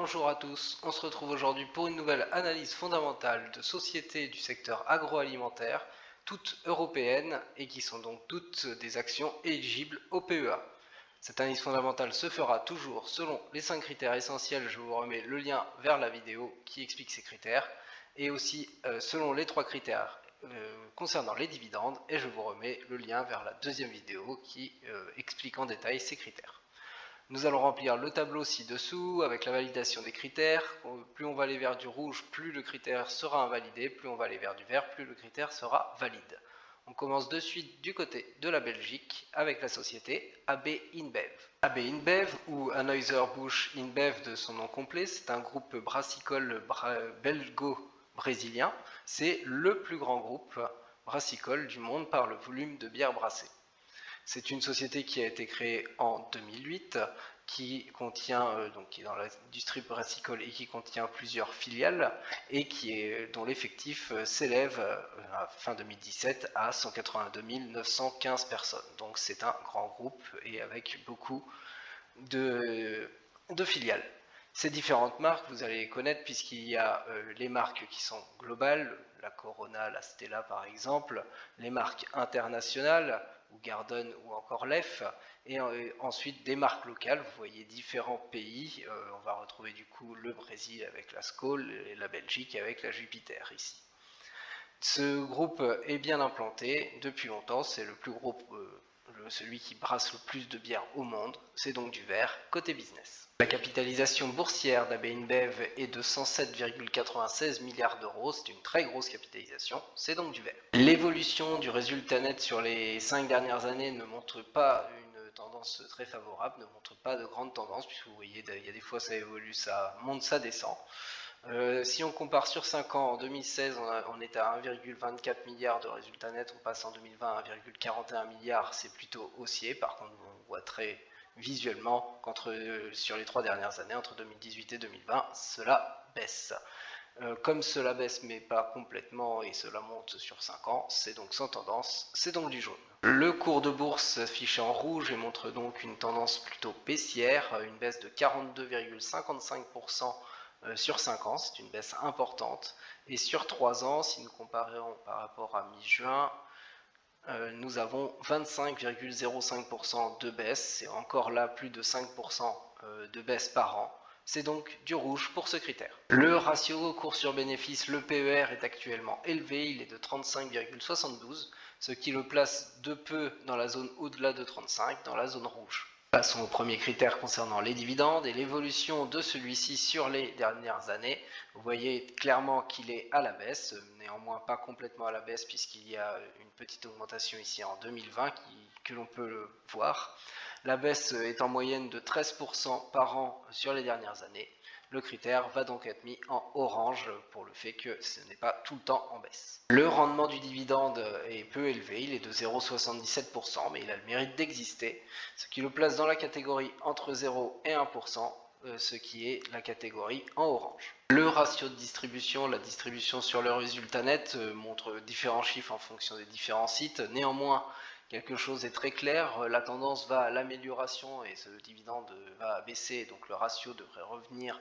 bonjour à tous, on se retrouve aujourd'hui pour une nouvelle analyse fondamentale de sociétés du secteur agroalimentaire, toutes européennes et qui sont donc toutes des actions éligibles au PEA. Cette analyse fondamentale se fera toujours selon les 5 critères essentiels, je vous remets le lien vers la vidéo qui explique ces critères, et aussi selon les 3 critères concernant les dividendes, et je vous remets le lien vers la deuxième vidéo qui explique en détail ces critères. Nous allons remplir le tableau ci-dessous avec la validation des critères. Plus on va aller vers du rouge, plus le critère sera invalidé. Plus on va aller vers du vert, plus le critère sera valide. On commence de suite du côté de la Belgique avec la société AB InBev. AB InBev ou Anheuser-Busch InBev de son nom complet, c'est un groupe brassicole belgo-brésilien. C'est le plus grand groupe brassicole du monde par le volume de bière brassée. C'est une société qui a été créée en 2008, qui est dans l'industrie brassicole et qui contient plusieurs filiales et dont l'effectif s'élève à fin 2017 à 182 915 personnes. Donc c'est un grand groupe et avec beaucoup de filiales. Ces différentes marques, vous allez les connaître puisqu'il y a les marques qui sont globales, la Corona, la Stella par exemple, les marques internationales, ou Garden ou encore Lef, et ensuite des marques locales. Vous voyez différents pays, on va retrouver du coup le Brésil avec la Skol et la Belgique avec la Jupiter ici. Ce groupe est bien implanté depuis longtemps, c'est le plus gros, celui qui brasse le plus de bière au monde, c'est donc du vert côté business. La capitalisation boursière d'AB InBev est de 107,96 milliards d'euros, c'est une très grosse capitalisation, c'est donc du vert. L'évolution du résultat net sur les 5 dernières années ne montre pas une tendance très favorable, ne montre pas de grande tendance, puisque vous voyez, il y a des fois ça évolue, ça monte, ça descend. Si on compare sur 5 ans, en 2016 on est à 1,24 milliard de résultats nets, on passe en 2020 à 1,41 milliard, c'est plutôt haussier. Par contre on voit très visuellement sur les 3 dernières années, entre 2018 et 2020, cela baisse. Comme cela baisse mais pas complètement et cela monte sur 5 ans, c'est donc sans tendance, c'est donc du jaune. Le cours de bourse s'affiche en rouge et montre donc une tendance plutôt baissière, une baisse de 42,55% sur 5 ans, c'est une baisse importante, et sur 3 ans, si nous comparons par rapport à mi-juin, nous avons 25,05% de baisse, c'est encore là plus de 5% de baisse par an, c'est donc du rouge pour ce critère. Le ratio cours sur bénéfice, le PER est actuellement élevé, il est de 35,72, ce qui le place de peu dans la zone au-delà de 35, dans la zone rouge. Passons au premier critère concernant les dividendes et l'évolution de celui-ci sur les dernières années. Vous voyez clairement qu'il est à la baisse, néanmoins pas complètement à la baisse puisqu'il y a une petite augmentation ici en 2020 que l'on peut voir. La baisse est en moyenne de 13% par an sur les dernières années. Le critère va donc être mis en orange pour le fait que ce n'est pas tout le temps en baisse. Le rendement du dividende est peu élevé, il est de 0,77%, mais il a le mérite d'exister, ce qui le place dans la catégorie entre 0 et 1%, ce qui est la catégorie en orange. Le ratio de distribution, la distribution sur le résultat net montre différents chiffres en fonction des différents sites. Néanmoins, quelque chose est très clair, la tendance va à l'amélioration et ce dividende va baisser, donc le ratio devrait revenir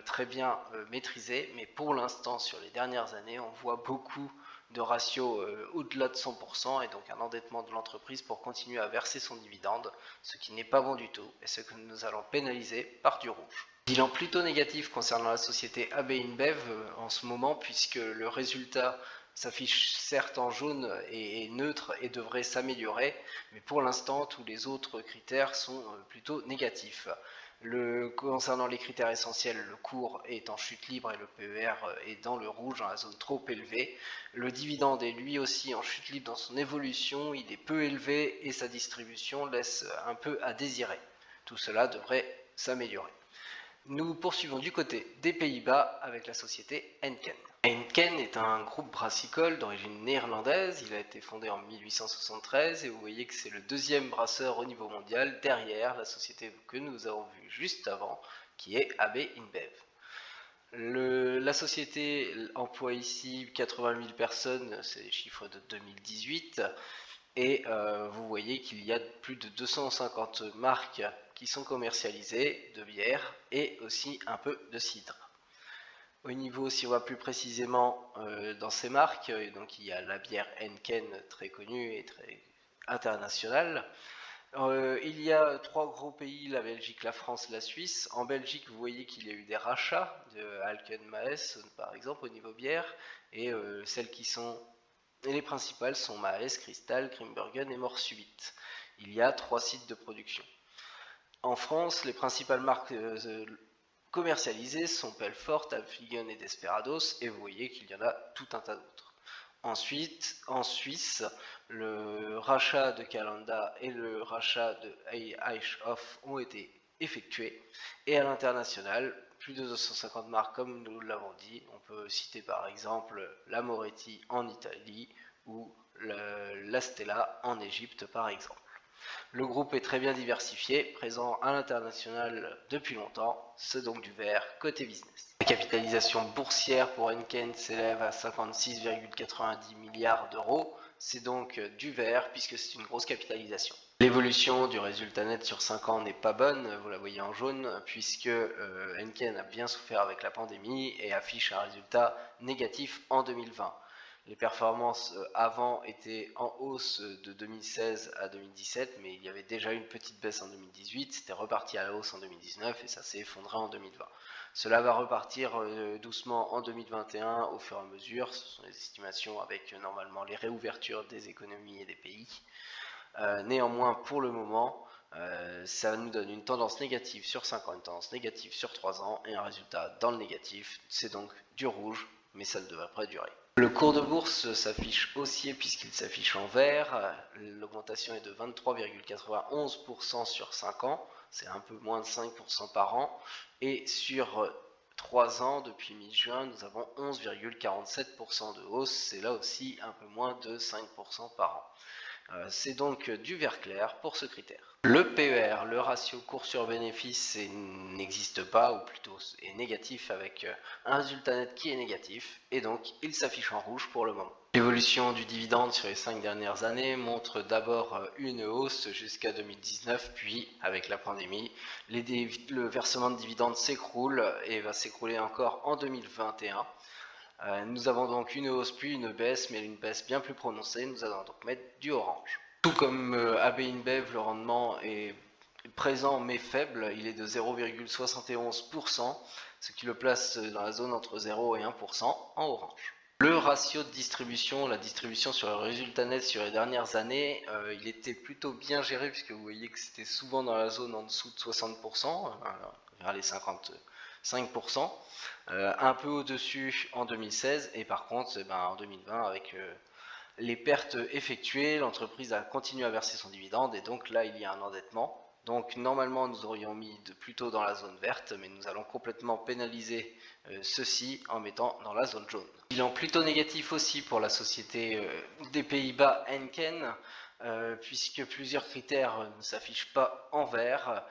très bien maîtrisé, mais pour l'instant sur les dernières années on voit beaucoup de ratios au-delà de 100% et donc un endettement de l'entreprise pour continuer à verser son dividende, ce qui n'est pas bon du tout et ce que nous allons pénaliser par du rouge. Bilan plutôt négatif concernant la société AB InBev en ce moment puisque le résultat s'affiche certes en jaune et neutre et devrait s'améliorer, mais pour l'instant tous les autres critères sont plutôt négatifs. Concernant les critères essentiels, le cours est en chute libre et le PER est dans le rouge, dans la zone trop élevée. Le dividende est lui aussi en chute libre dans son évolution, il est peu élevé et sa distribution laisse un peu à désirer. Tout cela devrait s'améliorer. Nous poursuivons du côté des Pays-Bas avec la société Henken. Henken est un groupe brassicole d'origine néerlandaise, il a été fondé en 1873 et vous voyez que c'est le deuxième brasseur au niveau mondial derrière la société que nous avons vue juste avant qui est AB InBev. La société emploie ici 80 000 personnes, c'est les chiffres de 2018 et vous voyez qu'il y a plus de 250 marques qui sont commercialisées de bière et aussi un peu de cidre. Au niveau, si on va plus précisément dans ces marques, donc il y a la bière Henken, très connue et très internationale. Il y a 3 gros pays, la Belgique, la France, la Suisse. En Belgique, vous voyez qu'il y a eu des rachats de Alken Maes, par exemple, au niveau bière, et celles qui sont... Et les principales sont Maes, Cristal, Grimbergen et Mort Subite. Il y a 3 sites de production. En France, les principales marques commercialisées sont Pelfort, Apfelgen et Desperados, et vous voyez qu'il y en a tout un tas d'autres. Ensuite, en Suisse, le rachat de Calanda et le rachat de Eichhoff ont été effectués. Et à l'international, plus de 250 marques comme nous l'avons dit. On peut citer par exemple la Moretti en Italie ou la Stella en Égypte par exemple. Le groupe est très bien diversifié, présent à l'international depuis longtemps, c'est donc du vert côté business. La capitalisation boursière pour Henken s'élève à 56,90 milliards d'euros, c'est donc du vert puisque c'est une grosse capitalisation. L'évolution du résultat net sur 5 ans n'est pas bonne, vous la voyez en jaune, puisque Henken a bien souffert avec la pandémie et affiche un résultat négatif en 2020. Les performances avant étaient en hausse de 2016 à 2017, mais il y avait déjà une petite baisse en 2018, c'était reparti à la hausse en 2019 et ça s'est effondré en 2020. Cela va repartir doucement en 2021 au fur et à mesure, ce sont des estimations avec normalement les réouvertures des économies et des pays. Néanmoins, pour le moment, ça nous donne une tendance négative sur 5 ans, une tendance négative sur 3 ans et un résultat dans le négatif, c'est donc du rouge, mais ça ne devrait pas durer. Le cours de bourse s'affiche haussier puisqu'il s'affiche en vert, l'augmentation est de 23,91% sur 5 ans, c'est un peu moins de 5% par an, et sur 3 ans, depuis mi-juin, nous avons 11,47% de hausse, c'est là aussi un peu moins de 5% par an. C'est donc du vert clair pour ce critère. Le PER, le ratio cours sur bénéfice, n'existe pas, ou plutôt est négatif avec un résultat net qui est négatif, et donc il s'affiche en rouge pour le moment. L'évolution du dividende sur les 5 dernières années montre d'abord une hausse jusqu'à 2019, puis avec la pandémie, le versement de dividendes s'écroule et va s'écrouler encore en 2021. Nous avons donc une hausse puis une baisse, mais une baisse bien plus prononcée, nous allons donc mettre du orange. Tout comme AB InBev, le rendement est présent mais faible, il est de 0,71%, ce qui le place dans la zone entre 0 et 1% en orange. Le ratio de distribution, la distribution sur le résultat net sur les dernières années, il était plutôt bien géré puisque vous voyez que c'était souvent dans la zone en dessous de 60%, vers les 55%, un peu au-dessus en 2016 et par contre en 2020 avec les pertes effectuées, l'entreprise a continué à verser son dividende et donc là il y a un endettement. Donc normalement nous aurions mis plutôt dans la zone verte, mais nous allons complètement pénaliser ceci en mettant dans la zone jaune. Bilan plutôt négatif aussi pour la société des Pays-Bas Henken, puisque plusieurs critères ne s'affichent pas en vert.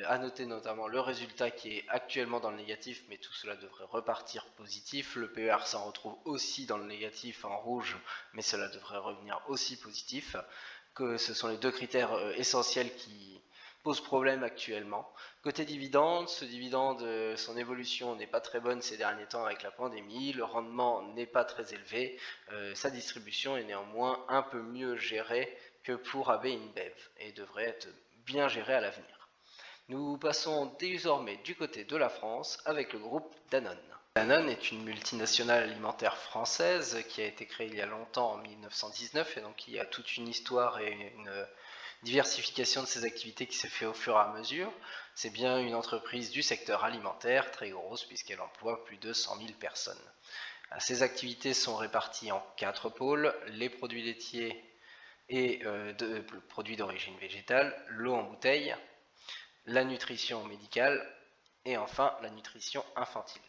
À noter notamment le résultat qui est actuellement dans le négatif, mais tout cela devrait repartir positif. Le PER s'en retrouve aussi dans le négatif en rouge, mais cela devrait revenir aussi positif. Que ce sont les deux critères essentiels qui posent problème actuellement. Côté dividende, ce dividende, son évolution n'est pas très bonne ces derniers temps avec la pandémie, le rendement n'est pas très élevé, sa distribution est néanmoins un peu mieux gérée que pour AB InBev et devrait être bien gérée à l'avenir. Nous passons désormais du côté de la France avec le groupe Danone. Danone est une multinationale alimentaire française qui a été créée il y a longtemps en 1919 et donc il y a toute une histoire et une diversification de ses activités qui s'est fait au fur et à mesure. C'est bien une entreprise du secteur alimentaire très grosse puisqu'elle emploie plus de 100 000 personnes. Ses activités sont réparties en 4 pôles, les produits laitiers et produits d'origine végétale, l'eau en bouteille, la nutrition médicale et enfin la nutrition infantile.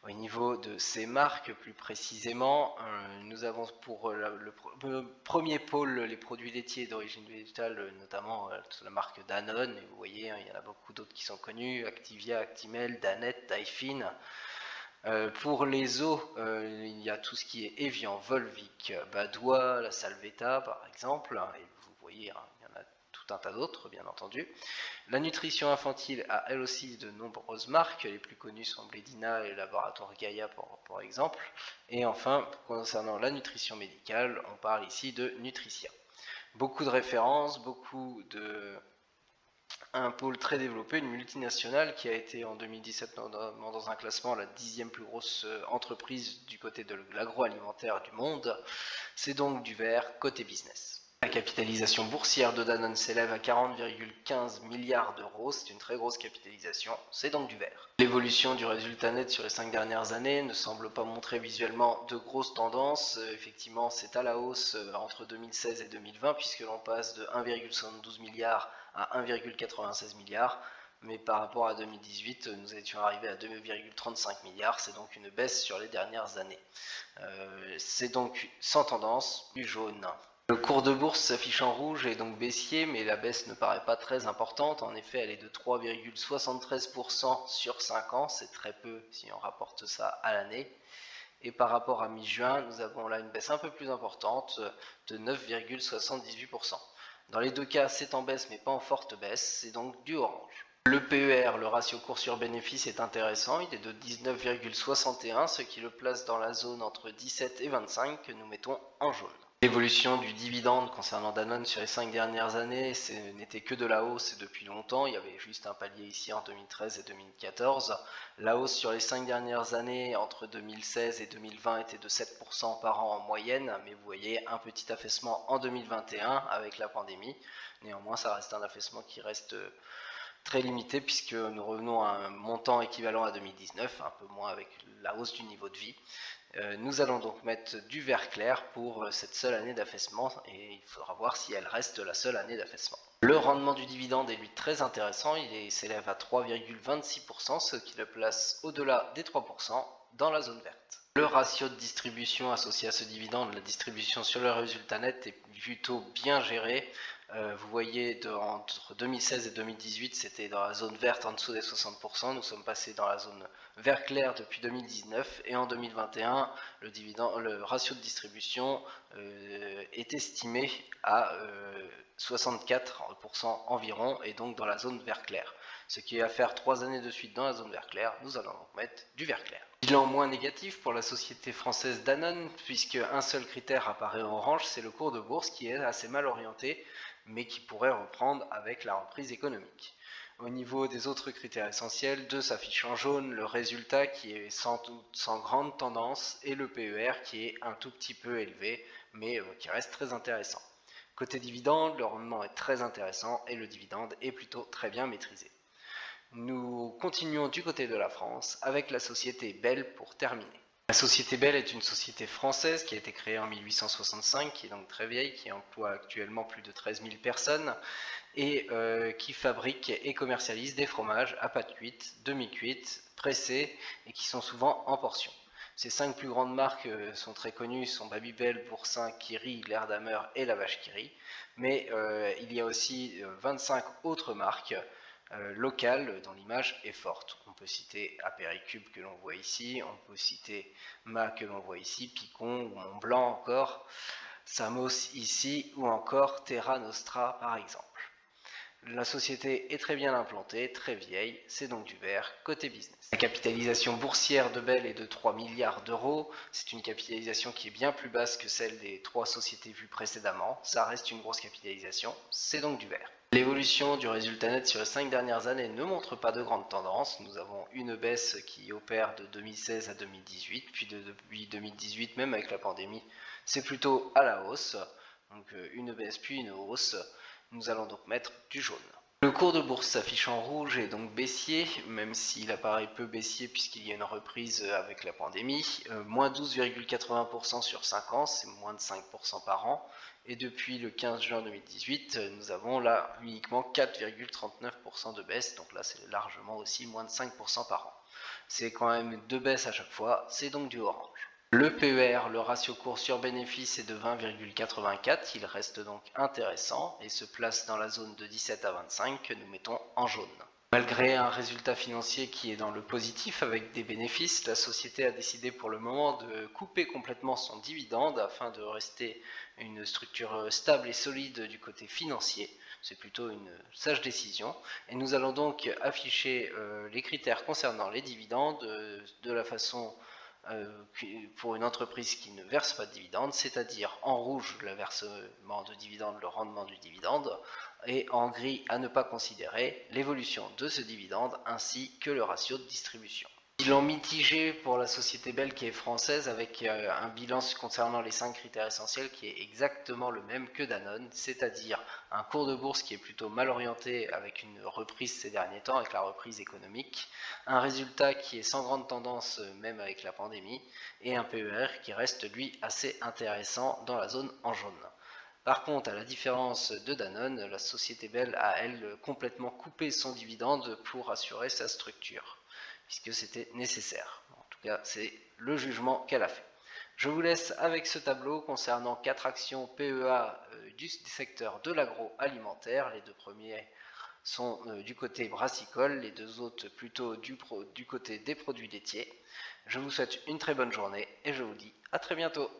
Au niveau de ces marques, plus précisément, nous avons pour le premier pôle les produits laitiers d'origine végétale, notamment la marque Danone, et vous voyez, il y en a beaucoup d'autres qui sont connus, Activia, Actimel, Danette, Daifine. Pour les eaux, il y a tout ce qui est Evian, Volvic, Badois, la Salvetta par exemple, et vous voyez, il y en a tout tout un tas d'autres, bien entendu. La nutrition infantile a elle aussi de nombreuses marques, les plus connues sont Blédina et le laboratoire Gaïa pour exemple. Et enfin, concernant la nutrition médicale, on parle ici de Nutricia. Beaucoup de références, un pôle très développé, une multinationale qui a été en 2017 dans un classement la 10e plus grosse entreprise du côté de l'agroalimentaire du monde. C'est donc du vert côté business. La capitalisation boursière de Danone s'élève à 40,15 milliards d'euros, c'est une très grosse capitalisation, c'est donc du vert. L'évolution du résultat net sur les 5 dernières années ne semble pas montrer visuellement de grosses tendances. Effectivement, c'est à la hausse entre 2016 et 2020 puisque l'on passe de 1,72 milliard à 1,96 milliard. Mais par rapport à 2018, nous étions arrivés à 2,35 milliards, c'est donc une baisse sur les dernières années. C'est donc sans tendance, du jaune. Le cours de bourse s'affiche en rouge et donc baissier, mais la baisse ne paraît pas très importante. En effet, elle est de 3,73% sur 5 ans, c'est très peu si on rapporte ça à l'année. Et par rapport à mi-juin, nous avons là une baisse un peu plus importante de 9,78%. Dans les deux cas, c'est en baisse mais pas en forte baisse, c'est donc du orange. Le PER, le ratio cours sur bénéfice, est intéressant, il est de 19,61, ce qui le place dans la zone entre 17 et 25 que nous mettons en jaune. L'évolution du dividende concernant Danone sur les 5 dernières années, ce n'était que de la hausse et depuis longtemps, il y avait juste un palier ici en 2013 et 2014. La hausse sur les 5 dernières années entre 2016 et 2020 était de 7% par an en moyenne, mais vous voyez un petit affaissement en 2021 avec la pandémie. Néanmoins, ça reste un affaissement qui reste très limité puisque nous revenons à un montant équivalent à 2019, un peu moins avec la hausse du niveau de vie. Nous allons donc mettre du vert clair pour cette seule année d'affaissement et il faudra voir si elle reste la seule année d'affaissement. Le rendement du dividende est lui très intéressant, il s'élève à 3,26%, ce qui le place au-delà des 3% dans la zone verte. Le ratio de distribution associé à ce dividende, la distribution sur le résultat net, est plutôt bien géré. Vous voyez, entre 2016 et 2018, c'était dans la zone verte en dessous des 60%. Nous sommes passés dans la zone vert clair depuis 2019 et en 2021, le ratio de distribution est estimé à 64% environ et donc dans la zone vert clair. Ce qui est à faire 3 années de suite dans la zone vert clair, nous allons donc mettre du vert clair. Bilan moins négatif pour la société française Danone, puisque un seul critère apparaît en orange, c'est le cours de bourse qui est assez mal orienté, mais qui pourrait reprendre avec la reprise économique. Au niveau des autres critères essentiels, 2 s'affichent en jaune, le résultat qui est sans grande tendance et le PER qui est un tout petit peu élevé, mais qui reste très intéressant. Côté dividende, le rendement est très intéressant et le dividende est plutôt très bien maîtrisé. Nous continuons du côté de la France avec la société Bell pour terminer. La société Bell est une société française qui a été créée en 1865, qui est donc très vieille, qui emploie actuellement plus de 13 000 personnes et qui fabrique et commercialise des fromages à pâte cuite, demi-cuite, pressés et qui sont souvent en portions. Ces 5 plus grandes marques sont très connues, sont Babybel, Boursin, Kiri, L'Erdamer et la Vache qui rit, mais il y a aussi 25 autres marques locales dont l'image est forte. On peut citer Apéricube que l'on voit ici, on peut citer Ma que l'on voit ici, Picon ou Mont Blanc encore, Samos ici ou encore Terra Nostra par exemple. La société est très bien implantée, très vieille, c'est donc du vert côté business. La capitalisation boursière de Bell est de 3 milliards d'euros, c'est une capitalisation qui est bien plus basse que celle des 3 sociétés vues précédemment, ça reste une grosse capitalisation, c'est donc du vert. L'évolution du résultat net sur les 5 dernières années ne montre pas de grande tendance. Nous avons une baisse qui opère de 2016 à 2018, puis depuis 2018, même avec la pandémie, c'est plutôt à la hausse. Donc une baisse puis une hausse. Nous allons donc mettre du jaune. Le cours de bourse s'affiche en rouge et donc baissier, même s'il apparaît peu baissier puisqu'il y a une reprise avec la pandémie. Moins 12,80% sur 5 ans, c'est moins de 5% par an. Et depuis le 15 juin 2018, nous avons là uniquement 4,39% de baisse, donc là c'est largement aussi moins de 5% par an. C'est quand même 2 baisses à chaque fois, c'est donc du orange. Le PER, le ratio cours sur bénéfice, est de 20,84, il reste donc intéressant et se place dans la zone de 17 à 25 que nous mettons en jaune. Malgré un résultat financier qui est dans le positif avec des bénéfices, la société a décidé pour le moment de couper complètement son dividende afin de rester une structure stable et solide du côté financier, c'est plutôt une sage décision. Et nous allons donc afficher les critères concernant les dividendes de la façon pour une entreprise qui ne verse pas de dividendes, c'est-à-dire en rouge le versement de dividendes, le rendement du dividende, et en gris à ne pas considérer l'évolution de ce dividende ainsi que le ratio de distribution. Bilan mitigé pour la société Bell qui est française avec un bilan concernant les 5 critères essentiels qui est exactement le même que Danone, c'est-à-dire un cours de bourse qui est plutôt mal orienté avec une reprise ces derniers temps, avec la reprise économique, un résultat qui est sans grande tendance même avec la pandémie, et un PER qui reste lui assez intéressant dans la zone en jaune. Par contre, à la différence de Danone, la société Bell a elle complètement coupé son dividende pour assurer sa structure, puisque c'était nécessaire. En tout cas, c'est le jugement qu'elle a fait. Je vous laisse avec ce tableau concernant 4 actions PEA du secteur de l'agroalimentaire. Les 2 premiers sont du côté brassicole, les 2 autres plutôt du côté des produits laitiers. Je vous souhaite une très bonne journée et je vous dis à très bientôt.